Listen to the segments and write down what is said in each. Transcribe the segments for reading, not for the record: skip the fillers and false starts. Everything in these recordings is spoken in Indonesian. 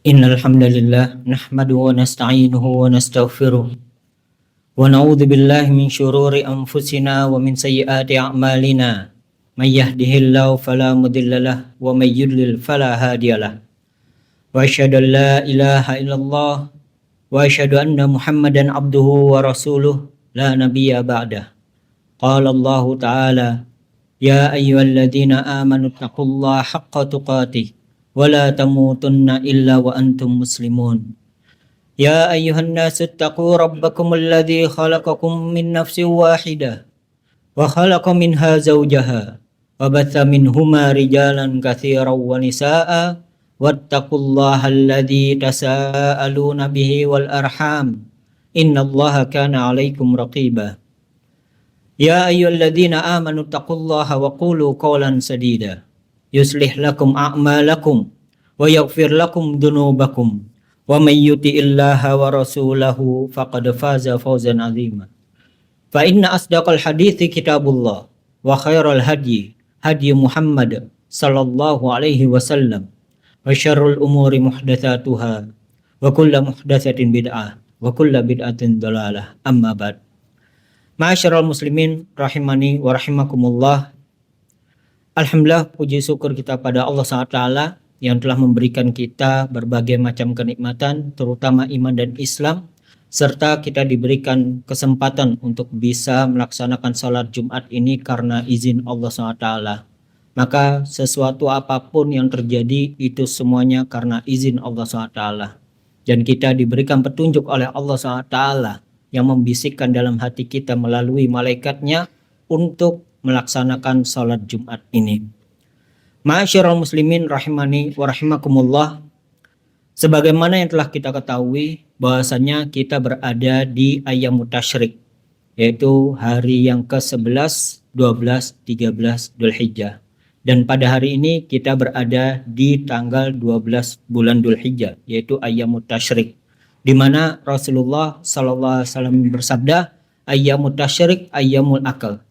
Innal hamdalillah nahmaduhu wa nasta'inuhu wa nastaghfiruh wa na'udzu billahi min syururi anfusina wa min sayyiati a'malina. May yahdihillahu fala mudhillalah wa may yudlil fala hadiyalah. Wa asyhadu an la ilaha illallah wa asyhadu anna Muhammadan abduhu wa rasuluh la nabiyya ba'dah. Qala Allah ta'ala ya ayyuhalladzina amanu taqullaha haqqa tuqatih wa la tamutunna illa wa antum muslimun. Ya ayyuhan nasu ittaqu rabbakum alladzi khalaqakum min nafsin wahidah wa khalaqa minha zawjaha wa batha minhuma rijalan katsiran wa nisaa'a wattaqullaha alladzi tasaaluna bihi wal arham innallaha kana 'alaikum raqiba. Ya ayyuhalladzina amanu taqullaha wa qulu qawlan sadida yuslih lakum a'malakum wa yaghfir lakum dhunubakum wa may yuti'illaha wa rasulahu faqad faza fawzan 'azima. Fa inna asdaqal hadithi kitabullah wa khairal hadyi hadyi Muhammad sallallahu alaihi wasallam wa syarrul umuri muhdatsatuha wa kullu muhdatsatin bid'ah wa kullu bid'atin dhalalah. Amma ba'd. Ma'asyiral muslimin rahimani wa rahimakumullah. Alhamdulillah, puji syukur kita pada Allah SWT yang telah memberikan kita berbagai macam kenikmatan, terutama iman dan Islam, serta kita diberikan kesempatan untuk bisa melaksanakan salat Jumat ini karena izin Allah SWT. Maka sesuatu apapun yang terjadi itu semuanya karena izin Allah SWT. Dan kita diberikan petunjuk oleh Allah SWT yang membisikkan dalam hati kita melalui malaikatnya untuk melaksanakan salat Jumat ini. Ma'asyiral muslimin rahimani wa rahimakumullah. Sebagaimana yang telah kita ketahui bahwasanya kita berada di Ayyamut Tasyrik, yaitu hari yang ke-11, 12, 13 Dzulhijjah. Dan pada hari ini kita berada di tanggal 12 bulan Dzulhijjah, yaitu Ayyamut Tasyrik, di mana Rasulullah sallallahu alaihi wasallam bersabda, Ayyamut Tasyrik ayyamul akal.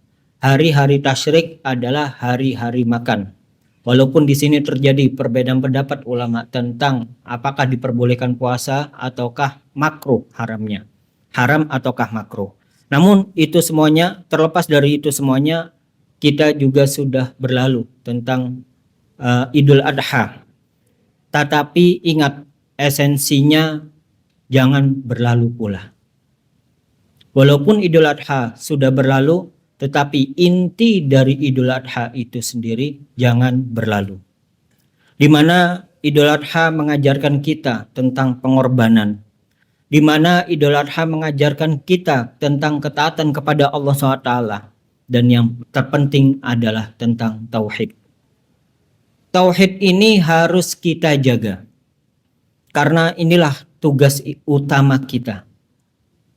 Hari-hari tasyrik adalah hari-hari makan. Walaupun di sini terjadi perbedaan pendapat ulama tentang apakah diperbolehkan puasa ataukah makruh haramnya. Haram ataukah makruh. Namun itu semuanya, terlepas dari itu semuanya, kita juga sudah berlalu tentang Idul Adha. Tetapi ingat, esensinya jangan berlalu pula. Walaupun Idul Adha sudah berlalu, tetapi inti dari Idul Adha itu sendiri jangan berlalu. Di mana Idul Adha mengajarkan kita tentang pengorbanan. Di mana Idul Adha mengajarkan kita tentang ketaatan kepada Allah SWT. Dan yang terpenting adalah tentang tauhid. Tauhid ini harus kita jaga. Karena inilah tugas utama kita,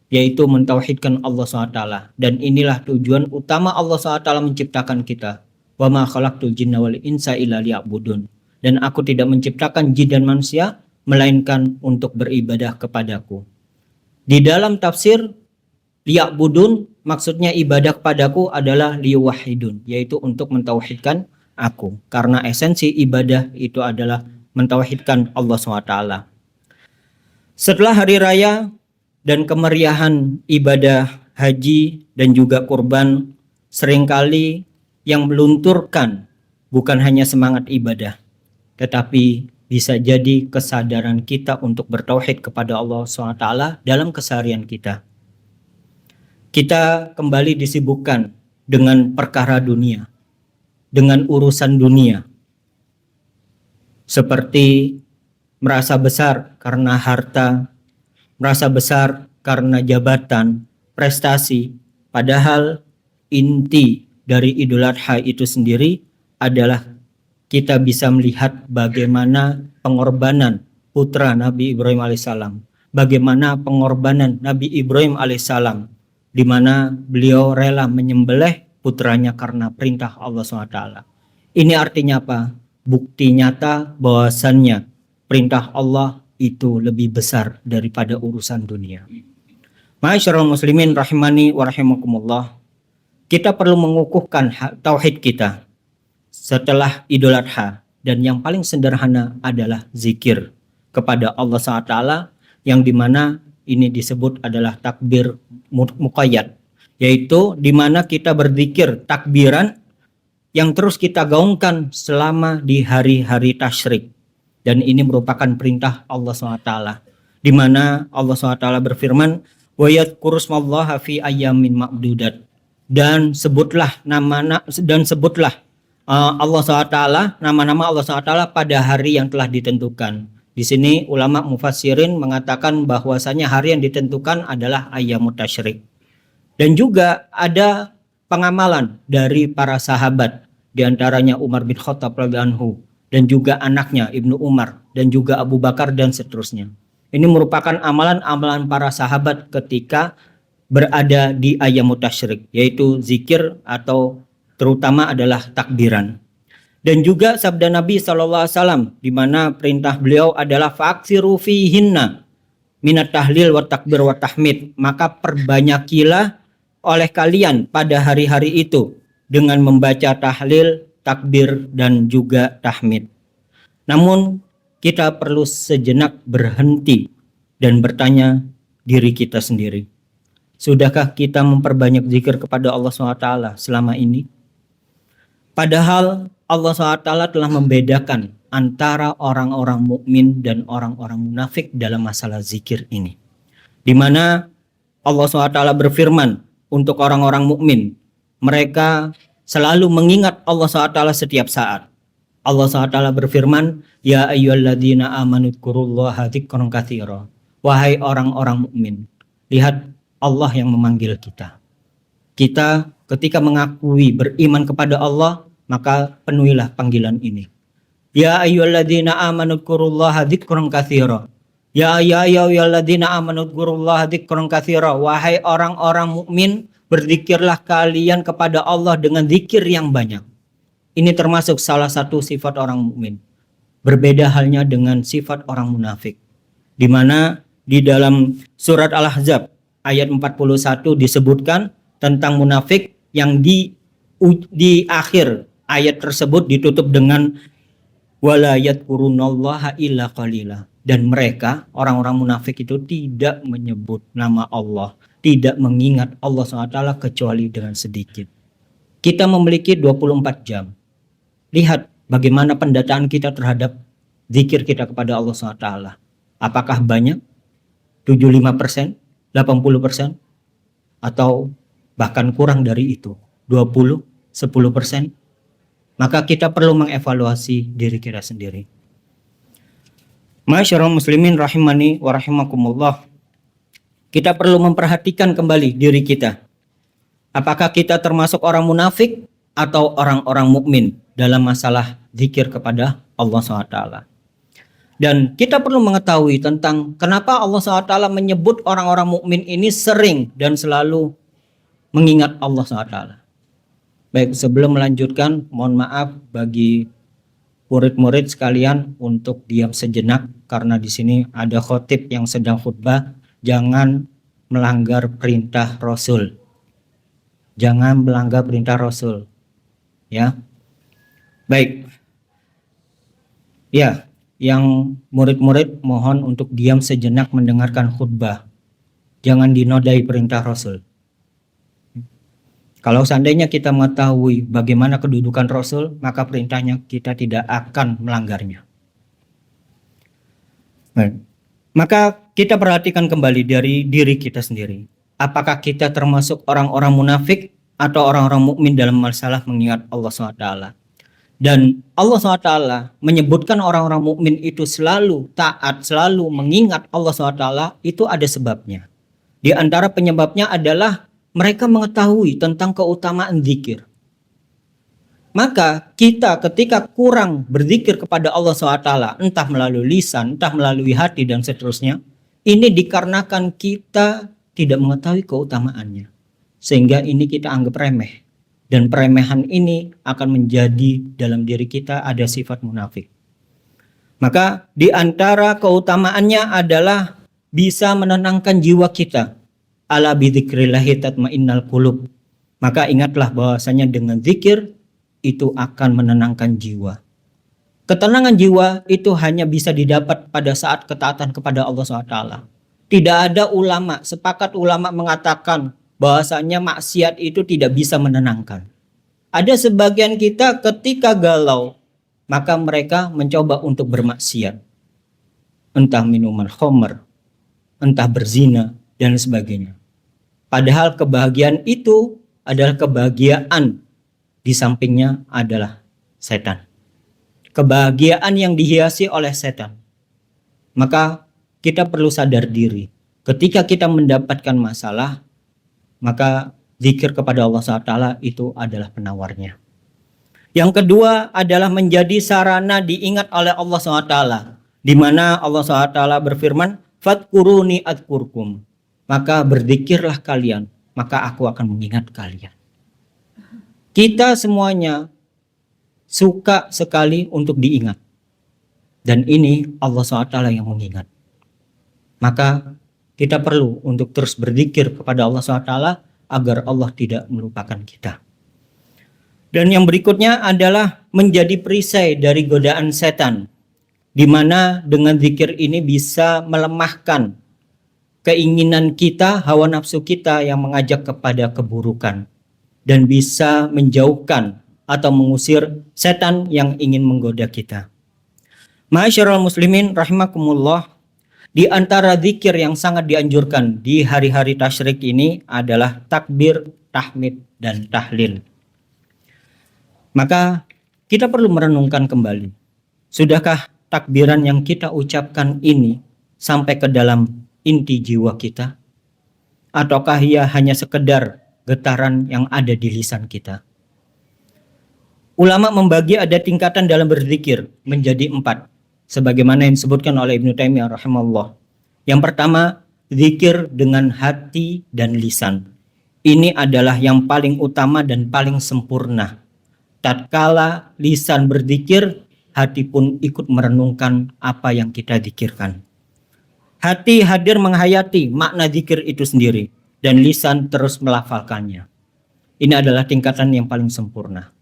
yaitu mentauhidkan Allah SWT. Dan inilah tujuan utama Allah SWT menciptakan kita. Wa ma khalaqtul jinna wal insa illa liya'budun. Dan aku tidak menciptakan jin dan manusia melainkan untuk beribadah kepadaku. Di dalam tafsir liya'budun maksudnya ibadah kepadaku adalah liyuwahidun, yaitu untuk mentauhidkan aku. Karena esensi ibadah itu adalah mentauhidkan Allah SWT. Setelah hari raya dan kemeriahan ibadah haji dan juga kurban, seringkali yang melunturkan bukan hanya semangat ibadah, tetapi bisa jadi kesadaran kita untuk bertauhid kepada Allah SWT dalam keseharian kita. Kita kembali disibukkan dengan perkara dunia, dengan urusan dunia, seperti merasa besar karena harta, merasa besar karena jabatan, prestasi, padahal inti dari Idul Adha itu sendiri adalah kita bisa melihat bagaimana pengorbanan putra Nabi Ibrahim alaihissalam, bagaimana pengorbanan Nabi Ibrahim alaihissalam, di mana beliau rela menyembelih putranya karena perintah Allah SWT. Ini artinya apa? Bukti nyata bahwasannya perintah Allah itu lebih besar daripada urusan dunia. Ma'asyiral muslimin rahimani wa rahimakumullah. Kita perlu mengukuhkan tauhid kita setelah Idul Adha, dan yang paling sederhana adalah zikir. kepada Allah SWT, yang dimana ini disebut adalah takbir muqayyad, yaitu dimana kita berzikir takbiran yang terus kita gaungkan selama di hari-hari tasyrik. Dan ini merupakan perintah Allah SWT, di mana Allah SWT berfirman, wa yadhkurusmallaha fi ayyamin ma'dudat, dan sebutlah Allah SWT, nama-nama Allah SWT pada hari yang telah ditentukan. Di sini ulama mufassirin mengatakan bahwasanya hari yang ditentukan adalah ayyamut tasyrik. Dan juga ada pengamalan dari para sahabat, di antaranya Umar bin Khattab radhiyallahu anhu, dan juga anaknya Ibnu Umar, dan juga Abu Bakar, dan seterusnya. Ini merupakan amalan-amalan para sahabat ketika berada di ayyamut tasyrik, yaitu zikir atau terutama adalah takbiran. Dan juga sabda Nabi SAW, di mana perintah beliau adalah fa'aksiru fihinna minat tahlil wa takbir wa tahmid, maka perbanyakilah oleh kalian pada hari-hari itu dengan membaca tahlil, takbir, dan juga tahmid. Namun kita perlu sejenak berhenti dan bertanya diri kita sendiri. Sudahkah kita memperbanyak zikir kepada Allah SWT selama ini? Padahal Allah SWT telah membedakan antara orang-orang mukmin dan orang-orang munafik dalam masalah zikir ini. Di mana Allah SWT berfirman untuk orang-orang mukmin, mereka selalu mengingat Allah SWT setiap saat. Allah SWT berfirman, ya ayyuhalladzina amanu dzkurullaha dzikran katsira. Wahai orang-orang mukmin, lihat Allah yang memanggil kita. Kita ketika mengakui beriman kepada Allah, maka penuhilah panggilan ini. Ya ayyuhalladzina amanu dzkurullaha dzikran katsira. Ya ayyuhalladzina amanu dzkurullaha dzikran katsira. Wahai orang-orang mukmin, berzikirlah kalian kepada Allah dengan zikir yang banyak. Ini termasuk salah satu sifat orang mukmin. Berbeda halnya dengan sifat orang munafik, di mana di dalam surat Al-Ahzab ayat 41 disebutkan tentang munafik yang di akhir ayat tersebut ditutup dengan wala yadhkurunallaha illa qalila, dan mereka orang-orang munafik itu tidak menyebut nama Allah, tidak mengingat Allah SWT kecuali dengan sedikit. Kita memiliki 24 jam. Lihat bagaimana pendataan kita terhadap zikir kita kepada Allah SWT. Apakah banyak? 75%? 80%? Atau bahkan kurang dari itu? 20? 10%? Maka kita perlu mengevaluasi diri kita sendiri. Masyarul muslimin rahimani wa rahimakumullah. Kita perlu memperhatikan kembali diri kita. Apakah kita termasuk orang munafik atau orang-orang mukmin dalam masalah zikir kepada Allah SWT. Dan kita perlu mengetahui tentang kenapa Allah SWT menyebut orang-orang mukmin ini sering dan selalu mengingat Allah SWT. Baik, sebelum melanjutkan, mohon maaf bagi murid-murid sekalian untuk diam sejenak karena di sini ada khotib yang sedang khutbah. Jangan melanggar perintah Rasul. Jangan melanggar perintah Rasul. Ya. Baik. Ya, yang murid-murid mohon untuk diam sejenak mendengarkan khutbah. Jangan dinodai perintah Rasul. Kalau seandainya kita mengetahui bagaimana kedudukan Rasul, maka perintahnya kita tidak akan melanggarnya. Baik. Maka kita perhatikan kembali dari diri kita sendiri. Apakah kita termasuk orang-orang munafik atau orang-orang mukmin dalam masalah mengingat Allah SWT? Dan Allah SWT menyebutkan orang-orang mukmin itu selalu taat, selalu mengingat Allah SWT, itu ada sebabnya. Di antara penyebabnya adalah mereka mengetahui tentang keutamaan zikir. Maka kita ketika kurang berzikir kepada Allah SWT, entah melalui lisan, entah melalui hati dan seterusnya, ini dikarenakan kita tidak mengetahui keutamaannya. Sehingga ini kita anggap remeh. Dan peremehan ini akan menjadi dalam diri kita ada sifat munafik. Maka di antara keutamaannya adalah bisa menenangkan jiwa kita. Ala bidzikrillahi tatmainnal qulub. Maka ingatlah bahwasanya dengan zikir itu akan menenangkan jiwa. Ketenangan jiwa itu hanya bisa didapat pada saat ketaatan kepada Allah SWT. Tidak ada ulama, sepakat ulama mengatakan bahwasanya maksiat itu tidak bisa menenangkan. Ada sebagian kita ketika galau, maka mereka mencoba untuk bermaksiat. Entah minuman khamr, entah berzina, dan sebagainya. Padahal kebahagiaan itu adalah kebahagiaan, di sampingnya adalah setan. Kebahagiaan yang dihiasi oleh setan. Maka kita perlu sadar diri. Ketika kita mendapatkan masalah, maka zikir kepada Allah SWT itu adalah penawarnya. Yang kedua adalah menjadi sarana diingat oleh Allah SWT. Di mana Allah SWT berfirman, "Fadkuruni adkurkum." Maka berzikirlah kalian, maka aku akan mengingat kalian. Kita semuanya suka sekali untuk diingat. Dan ini Allah SWT yang mengingat. Maka kita perlu untuk terus berzikir kepada Allah SWT agar Allah tidak melupakan kita. Dan yang berikutnya adalah menjadi perisai dari godaan setan, di mana dengan zikir ini bisa melemahkan keinginan kita, hawa nafsu kita yang mengajak kepada keburukan, dan bisa menjauhkan atau mengusir setan yang ingin menggoda kita. Ma'asyiral muslimin rahimakumullah, di antara zikir yang sangat dianjurkan di hari-hari tasyrik ini adalah takbir, tahmid, dan tahlil. Maka kita perlu merenungkan kembali, sudahkah takbiran yang kita ucapkan ini sampai ke dalam inti jiwa kita? Ataukah ia hanya sekedar getaran yang ada di lisan kita? Ulama membagi ada tingkatan dalam berzikir menjadi 4, sebagaimana yang disebutkan oleh Ibnu Taimiyah rahimahullah. Yang pertama, zikir dengan hati dan lisan. Ini adalah yang paling utama dan paling sempurna. Tatkala lisan berzikir, hati pun ikut merenungkan apa yang kita zikirkan. Hati hadir menghayati makna zikir itu sendiri, dan lisan terus melafalkannya. Ini adalah tingkatan yang paling sempurna.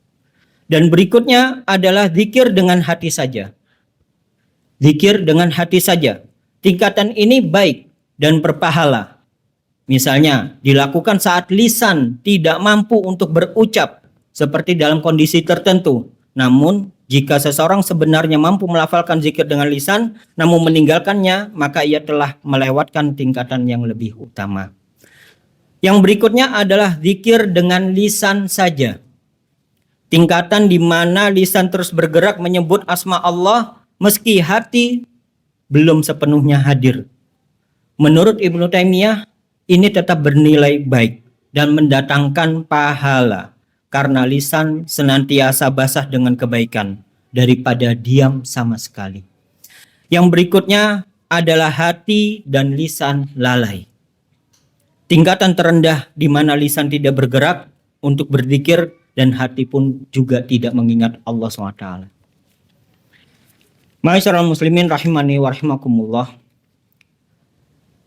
Dan berikutnya adalah zikir dengan hati saja. Zikir dengan hati saja. Tingkatan ini baik dan berpahala. Misalnya, dilakukan saat lisan tidak mampu untuk berucap, seperti dalam kondisi tertentu. Namun, jika seseorang sebenarnya mampu melafalkan zikir dengan lisan, namun meninggalkannya, maka ia telah melewatkan tingkatan yang lebih utama. Yang berikutnya adalah zikir dengan lisan saja. Tingkatan di mana lisan terus bergerak menyebut asma Allah, meski hati belum sepenuhnya hadir. Menurut Ibnu Taimiyah, ini tetap bernilai baik dan mendatangkan pahala. Karena lisan senantiasa basah dengan kebaikan daripada diam sama sekali. Yang berikutnya adalah hati dan lisan lalai. Tingkatan terendah di mana lisan tidak bergerak untuk berzikir dan hati pun juga tidak mengingat Allah SWT. Ma'asyiral muslimin rahimani wa rahimakumullah.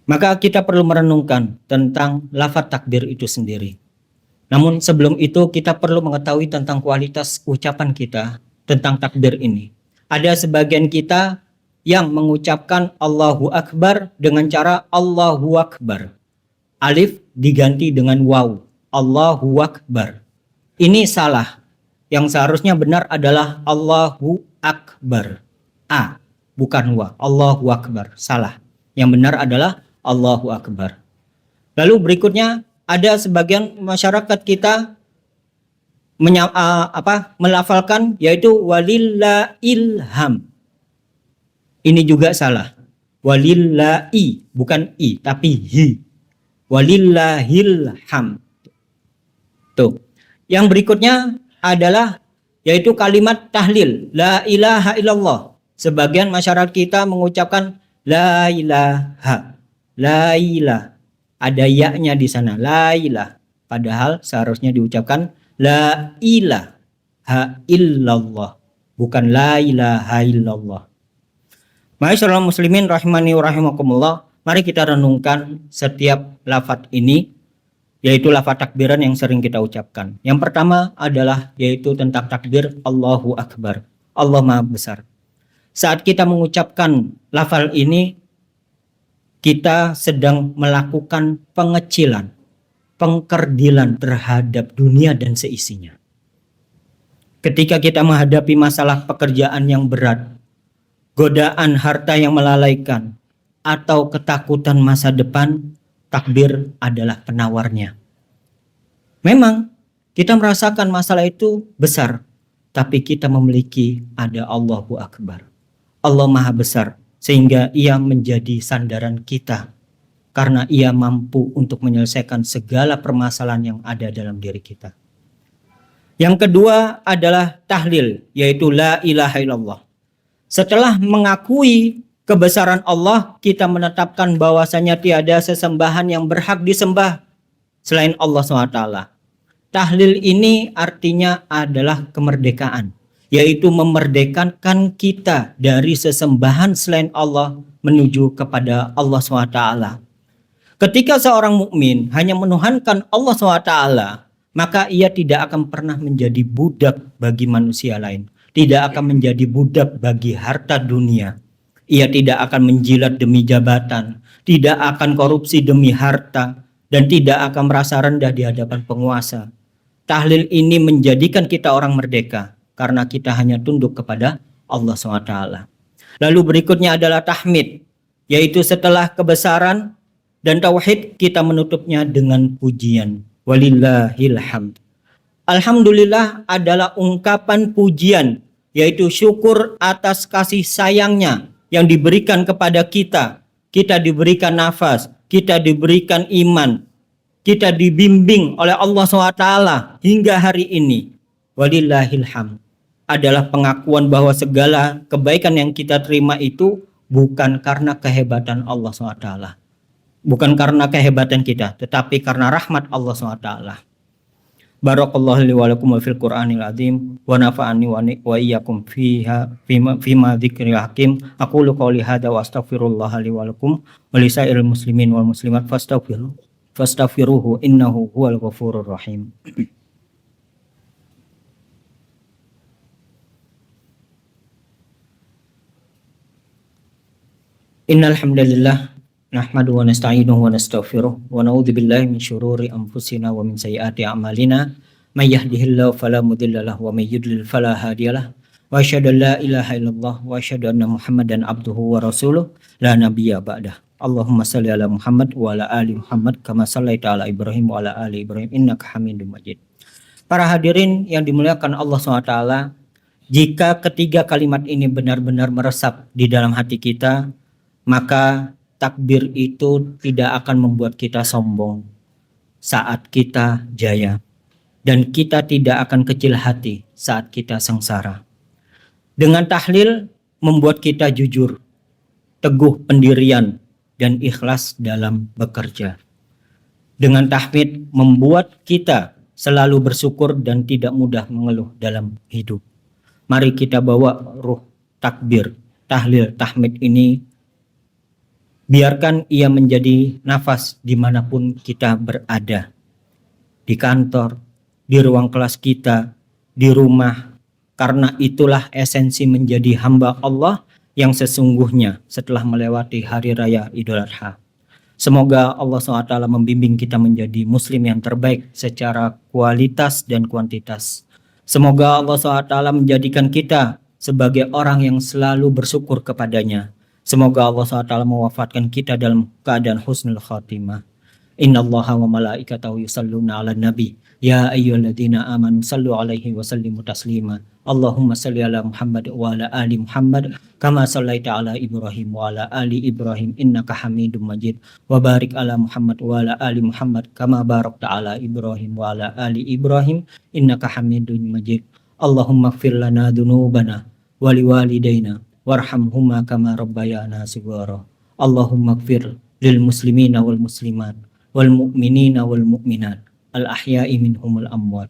Maka kita perlu merenungkan tentang lafaz takbir itu sendiri. Namun sebelum itu kita perlu mengetahui tentang kualitas ucapan kita tentang takbir ini. Ada sebagian kita yang mengucapkan Allahu Akbar dengan cara Allahu Akbar. Alif diganti dengan waw. Allahu Akbar. Ini salah. Yang seharusnya benar adalah Allahu Akbar. A, bukan wa. Allahu Akbar. Salah. Yang benar adalah Allahu Akbar. Lalu berikutnya, ada sebagian masyarakat kita melafalkan yaitu walillahilham. Ini juga salah. Walillahi, bukan i tapi hi. Walillahilham. Tuh. Yang berikutnya adalah yaitu kalimat tahlil, la ilaha illallah. Sebagian masyarakat kita mengucapkan la ilaha. La ilaha. Ada ya-nya di sana, la ilah. Padahal seharusnya diucapkan la ilaha illallah, bukan la ilaha illallah. Ma'asyiral muslimin rahimani wa rahimakumullah. Mari kita renungkan setiap lafaz ini, yaitu lafaz takbiran yang sering kita ucapkan. Yang pertama adalah yaitu tentang takbir Allahu Akbar. Allah Maha Besar. Saat kita mengucapkan lafal ini, kita sedang melakukan pengecilan, pengkerdilan terhadap dunia dan seisinya. Ketika kita menghadapi masalah pekerjaan yang berat, godaan harta yang melalaikan, atau ketakutan masa depan, takbir adalah penawarnya. Memang kita merasakan masalah itu besar, tapi kita memiliki ada Allahu Akbar. Allah Maha Besar, sehingga ia menjadi sandaran kita karena ia mampu untuk menyelesaikan segala permasalahan yang ada dalam diri kita. Yang kedua adalah tahlil, yaitu la ilaha illallah. Setelah mengakui kebesaran Allah, kita menetapkan bahwasanya tiada sesembahan yang berhak disembah selain Allah SWT. Tahlil ini artinya adalah kemerdekaan, yaitu memerdekakan kita dari sesembahan selain Allah menuju kepada Allah SWT. Ketika seorang mukmin hanya menuhankan Allah SWT, maka ia tidak akan pernah menjadi budak bagi manusia lain, tidak akan menjadi budak bagi harta dunia. Ia tidak akan menjilat demi jabatan, tidak akan korupsi demi harta, dan tidak akan merasa rendah di hadapan penguasa. Tahlil ini menjadikan kita orang merdeka karena kita hanya tunduk kepada Allah SWT. Lalu berikutnya adalah tahmid, yaitu setelah kebesaran dan tauhid kita menutupnya dengan pujian. Walillahil hamd. Alhamdulillah adalah ungkapan pujian, yaitu syukur atas kasih sayangnya yang diberikan kepada kita. Kita diberikan nafas, kita diberikan iman, kita dibimbing oleh Allah SWT hingga hari ini. Walillahil hamd adalah pengakuan bahwa segala kebaikan yang kita terima itu bukan karena kehebatan Allah SWT. Bukan karena kehebatan kita, tetapi karena rahmat Allah SWT. Barakallahu li wa lakum fil Qur'anil azim wa nafa'ani wa iyyakum fima dzikril hakim. Aqulu qouli hadza wa astaghfirullah li wa lakum wa lisairil muslimin wal muslimat fastaghfiruhu innahu huwal ghafurur rahim. Innal hamdalillah nahmaduhu wa nasta'inuhu wa nastaghfiruh wa na'udzu billahi min syururi anfusina wa min sayyiati a'malina may yahdihillahu fala mudilla lahu wa may yudlil fala hadiyalah wa asyhadu an la ilaha illallah wa asyhadu anna muhammadan abduhu wa rasuluh la nabiyya ba'dah. Allahumma shalli ala Muhammad wa ala ali Muhammad kama shallaita ala Ibrahim wa ala ali Ibrahim innaka Hamidum Majid. Para hadirin yang dimuliakan Allah SWT, jika ketiga kalimat ini benar-benar meresap di dalam hati kita, maka takbir itu tidak akan membuat kita sombong saat kita jaya, dan kita tidak akan kecil hati saat kita sengsara. Dengan tahlil membuat kita jujur, teguh pendirian, dan ikhlas dalam bekerja. Dengan tahmid membuat kita selalu bersyukur dan tidak mudah mengeluh dalam hidup. Mari kita bawa ruh takbir, tahlil, tahmid ini, biarkan ia menjadi nafas dimanapun kita berada. Di kantor, di ruang kelas kita, di rumah. Karena itulah esensi menjadi hamba Allah yang sesungguhnya setelah melewati hari raya Idul Adha. Semoga Allah SWT membimbing kita menjadi muslim yang terbaik secara kualitas dan kuantitas. Semoga Allah SWT menjadikan kita sebagai orang yang selalu bersyukur kepadanya. Semoga Allah SWT mewafatkan kita dalam keadaan husnul khatimah. Innallaha wa malaikatahu yusalluna 'alan nabi ya ayyuhalladzina amanu sallu 'alaihi wa sallimu taslima. Allahumma salli ala Muhammad wa ala ali Muhammad kama sallaita ala Ibrahim wa ala ali Ibrahim innaka Hamidum Majid. Wa barik ala Muhammad wa ala ali Muhammad kama barakta ala Ibrahim wa ala ali Ibrahim innaka Hamidum Majid. Allahumma ighfir lana dzunubana wa liwalidayna warhamhuma kama rabbayana shighara. Allahumma ighfir lil muslimina wal muslimat wal mu'minina wal mu'minat al ahya'i minhumul amwat.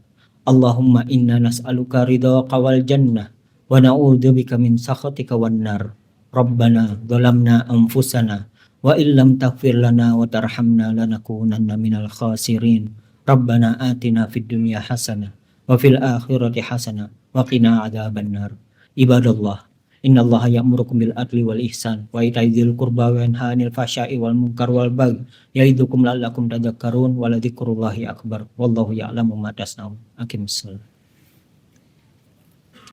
Allahumma inna nas'aluka ridhaka wal jannah wa na'udzubika min sakhatika wan nar. Rabbana dhalamna anfusana wa illam taghfir lana wa tarhamna lanakunanna minal khasirin. Rabbana atina fid dunya hasanah wa fil akhirati hasanah wa qina adzabannar. Ibadallah, innallaha ya'murukum bil adli wal ihsan wa ita'i dzil qurba wa yanha 'anil fahsya'i wal munkar wal baghi ya'idukum la'allakum tadhakkarun wa la dzikrullahi akbar wallahu ya'lamu ma tasna'un. Aqimissalam.